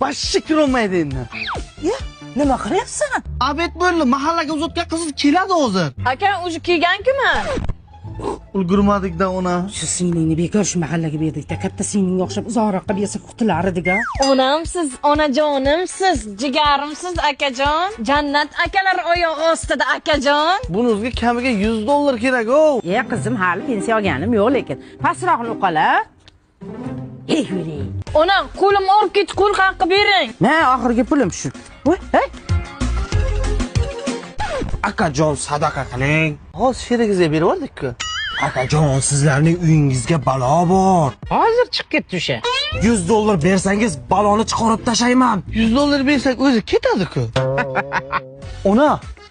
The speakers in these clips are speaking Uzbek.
Boshqa kirolmaydi endi. Ya, nima qilyapsan? Abet bo'ldi, mahallaga uzatgan qiz keladi hozir. Aka, o'zi kelgan-kimi? Ulgurmadik-da ona. Shu singlingni bekor shu mahallaga berdik-da, katta singlingga o'xshab uzoqroqqa bersak qutilar edik-a. Onamsiz, onajonimsiz, jigarimsiz akajon. Jannat akalar oyog'i ostida akajon. Buningizga kamiga $100 kerak-ku. Qizim, hali pensiya olganim yo'q, lekin pastroqni qo'la. Yuri. Ona, qo'lim olib ket, qo'l haqqi bering. Men oxirgi pulim shu. Voy, hey. Akajon, sadaqa qiling. Hozir sherigizga berib yubordik-ku. Akajon, sizlarning uyingizga balo bor. Hozir chiqib ketdi o'sha. $100 bersangiz baloni chiqarib tashlayman. $100 bersak o'zi ketadi-ku. Ona,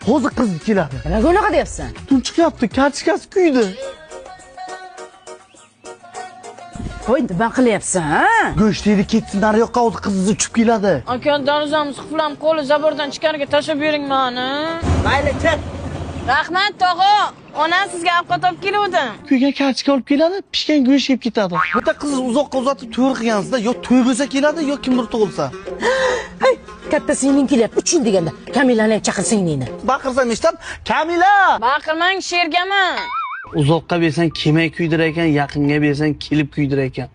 hozir qiz keladi. Nima unaqa deyapsan? Tun chiqyapti, kartochkasi kuydi. Voy, nima qilyapsan, ha? Go'sht yedi ketsin, nari yoqqa hozir qizingiz uchib keladi. Aka, darvozamiz quflam qo'li zabordan chiqarga tashlab bering meni. Mayli, chiq. Rahmat, tog'a. Ona sizga ovqat olib keldim. Kuygan kartochka olib keladi, pishgan go'sht yeb ketadi. Bitta qizni uzoqqa uzatib to'y qilgansizda, yo to'y bo'lsa keladi, yo kimdir tug'ilsa. Hey, katta singling kelyapti, 3 yil deganda. Kamilani chaqir singlingni. Baqirsam eshitib, Kamila! Baqirmang, shergaman. Uzoqqa bersang kelmay kuydirar ekan, yaqinga bersang kelib kuydirar ekan.